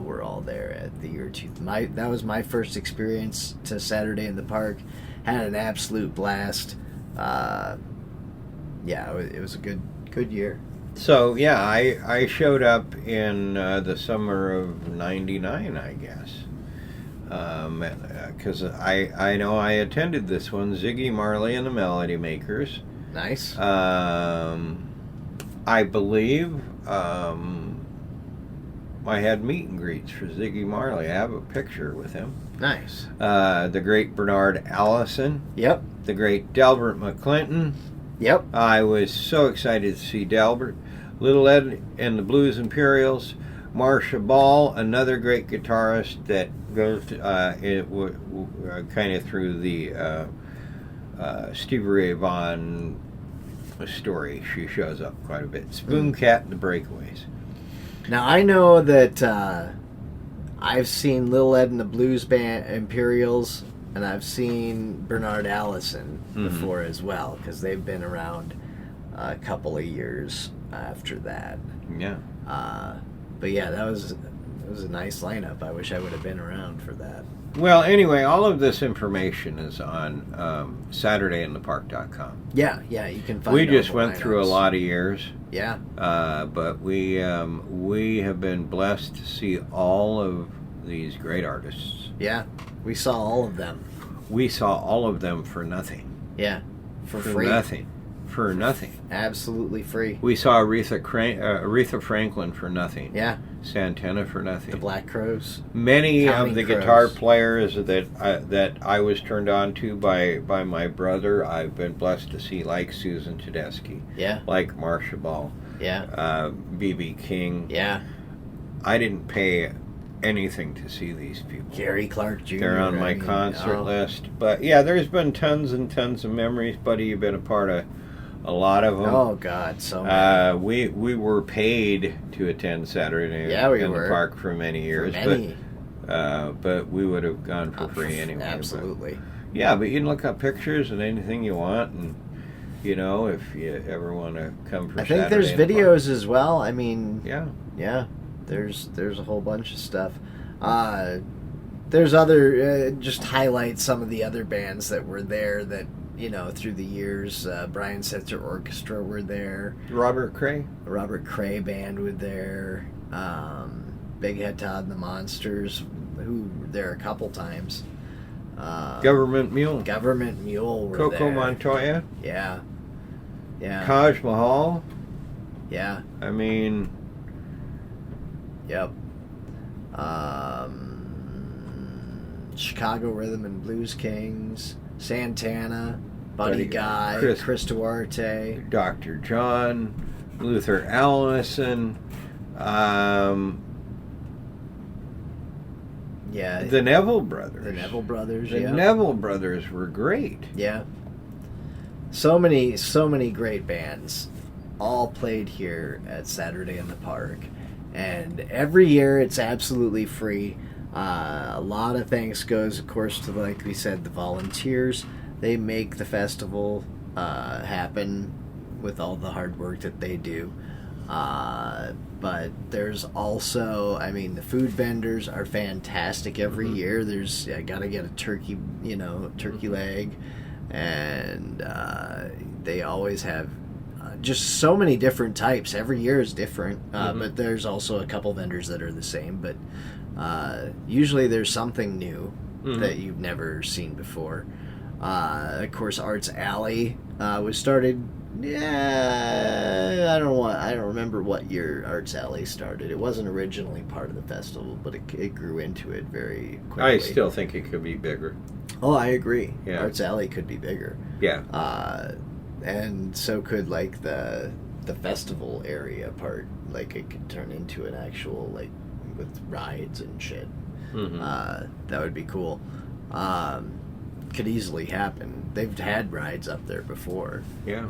were all there at the year 2000. That was my first experience to Saturday in the Park. Had an absolute blast. Yeah, it was a good year. So yeah, I showed up in the summer of '99, I guess, because I know I attended this one, Ziggy Marley and the Melody Makers. Nice. I believe I had meet and greets for Ziggy Marley. I have a picture with him. Nice. The great Bernard Allison. Yep. The great Delbert McClinton. Yep. I was so excited to see Delbert. Little Ed and the Blues Imperials. Marcia Ball, another great guitarist that goes kind of through the Stevie Ray Vaughan story. She shows up quite a bit. Spoon Cat and the Breakaways. Now I know that I've seen Little Ed and the Blues Band Imperials, and I've seen Bernard Allison before as well, because they've been around a couple of years after that. Yeah. But yeah, it was a nice lineup. I wish I would have been around for that. Well, anyway, all of this information is on SaturdayInThePark.com. Yeah, you can find. We just went through a lot of years. Yeah. But we have been blessed to see all of these great artists. Yeah, we saw all of them. We saw all of them for nothing. Yeah, for free. For nothing. Absolutely free. We saw Aretha Franklin for nothing. Yeah. Santana for nothing. The Black Crowes. Many Counting of the Crows. guitar players that I was turned on to by my brother, I've been blessed to see, like Susan Tedeschi. Yeah. Like Marcia Ball. Yeah. B.B. King. Yeah. I didn't pay anything to see these people. Gary Clark Jr. They're on my concert list. But yeah, there's been tons and tons of memories, buddy. You've been a part of a lot of them. Oh God, so many. We were paid to attend Saturday in the Park for many years, but we would have gone for free anyway. Absolutely. But, yeah, but you can look up pictures and anything you want, and if you ever want to come for. I think there's videos as well. I mean, yeah. There's a whole bunch of stuff. There's other just highlight some of the other bands that were there that. Through the years, Brian Setzer Orchestra were there. Robert Cray Band were there. Big Head Todd and the Monsters, who were there a couple times. Government Mule were Coco there. Montoya. Yeah. Taj Mahal. Yeah. I mean. Yep. Chicago Rhythm and Blues Kings, Santana, Buddy Guy, Chris Duarte, Dr. John, Luther Allison, the Neville Brothers. The Neville Brothers, The Neville Brothers were great. Yeah. So many great bands all played here at Saturday in the Park. And every year it's absolutely free. A lot of thanks goes, of course, to, like we said, the volunteers. They make the festival happen with all the hard work that they do. But there's also, I mean, the food vendors are fantastic every year. There's, I gotta get a turkey leg, and they always have just so many different types. Every year is different, but there's also a couple vendors that are the same. But usually there's something new that you've never seen before. Of course, Arts Alley was started. I don't remember what year Arts Alley started. It wasn't originally part of the festival, but it grew into it very quickly. I still think it could be bigger. Oh, I agree. Yeah. Arts Alley could be bigger. Yeah. And so could like the festival area part. Like it could turn into an actual, like, with rides and shit. That would be cool. Could easily happen. They've had rides up there before. Yeah.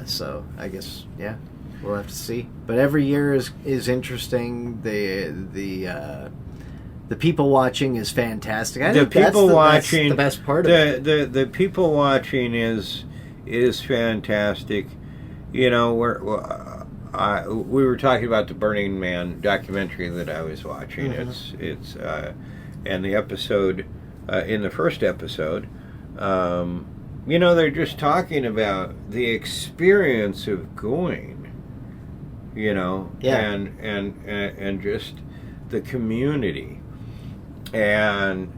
So I guess, yeah, we'll have to see. But every year is interesting. The people watching is fantastic. I think that's the best part of it. The people watching is fantastic. You know, we were talking about the Burning Man documentary that I was watching. It's and the episode, in the first episode, you know, they're just talking about the experience of going, you know, and just the community. And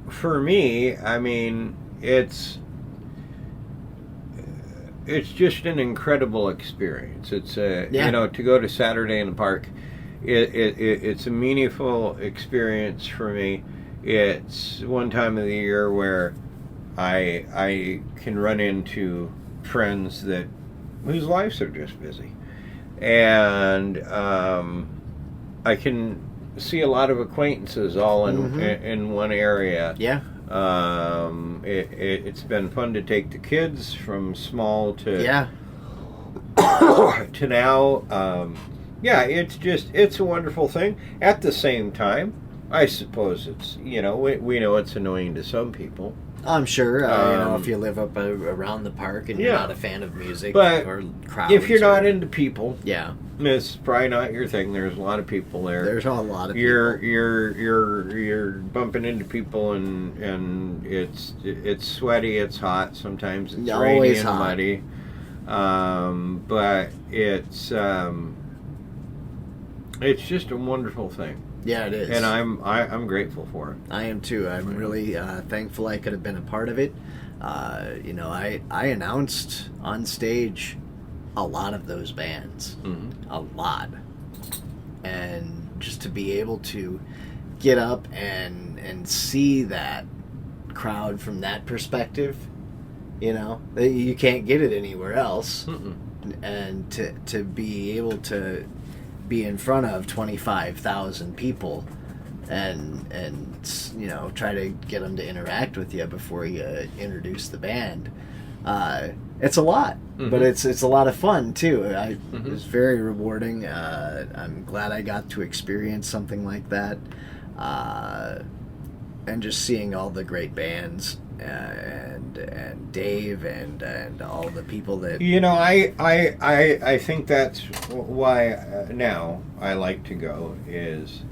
for me, I mean, it's just an incredible experience. It's you know, to go to Saturday in the Park, it's a meaningful experience for me. It's one time of the year where I can run into friends whose lives are just busy, and I can see a lot of acquaintances all in one area. Yeah. It's been fun to take the kids from small to to now. Yeah, it's a wonderful thing. At the same time, I suppose it's, you know, we know it's annoying to some people. I'm sure, you know, if you live up around the park and you're not a fan of music or crowds. If you're not into people, yeah, it's probably not your thing. There's a lot of people there. There's a lot of people. You're bumping into people, and it's sweaty, it's hot, sometimes it's rainy and muddy. But it's just a wonderful thing. Yeah, it is. And I'm grateful for it. I am too. I'm really thankful I could have been a part of it. You know, I announced on stage a lot of those bands. A lot. And just to be able to get up and see that crowd from that perspective, you know, you can't get it anywhere else. And to be able to be in front of 25,000 people and you know, try to get them to interact with you before you introduce the band, it's a lot, but it's a lot of fun too. It was very rewarding. I'm glad I got to experience something like that, and just seeing all the great bands and Dave and all the people that, you know, I think that's why now I like to go, is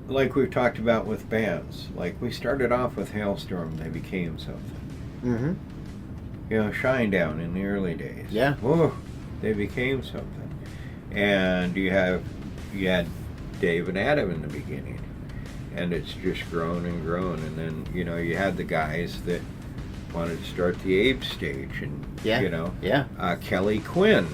like we've talked about with bands. Like we started off with Hailstorm, they became something. You know, Shinedown in the early days. Yeah. Whoa, they became something. And you had Dave and Adam in the beginning. And it's just grown and grown. And then, you know, you had the guys that wanted to start the Abe stage, and, you know, Kelly Quinn.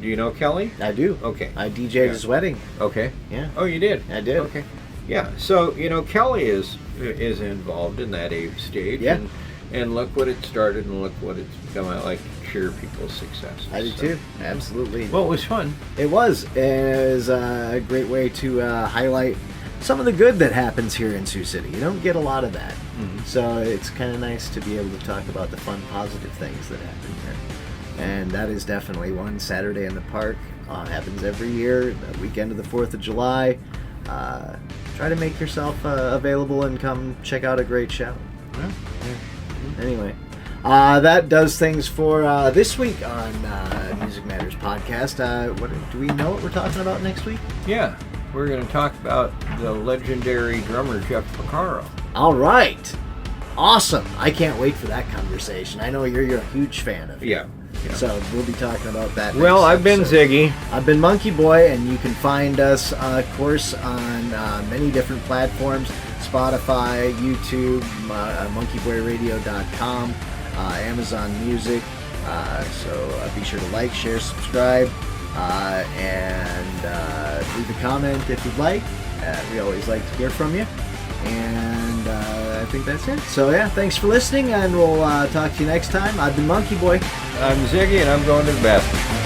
Do you know Kelly? I do. Okay. I DJ'd Yeah. his wedding. Okay. Yeah. Oh, you did? I did. Okay. Yeah. So, Kelly is involved in that Ave stage. Yeah. And look what it started and look what it's become. I like to cheer people's successes. I do too. Absolutely. Well, it was fun. It was. It was a great way to highlight some of the good that happens here in Sioux City. You don't get a lot of that. Mhm. So it's kind of nice to be able to talk about the fun, positive things that happen here. And that is definitely one. Saturday in the Park happens every year, the weekend of the 4th of July. Try to make yourself available and come check out a great show. Yeah. Anyway, that does things for this week on Music Matters Podcast. Do we know what we're talking about next week? Yeah. We're going to talk about the legendary drummer Jeff Porcaro. All right. Awesome. I can't wait for that conversation. I know you're a huge fan of it. Yeah. So we'll be talking about that next Well, I've been episode. Ziggy. I've been MonkeyBoy, and you can find us, of course, on many different platforms. Spotify, YouTube, MonkeyBoyRadio.com, Amazon Music. So be sure to like, share, subscribe, and leave a comment if you'd like. We always like to hear from you. And I think that's it. So yeah, thanks for listening, and we'll talk to you next time. I've been MonkeyBoy. I'm Ziggy, and I'm going to the bathroom.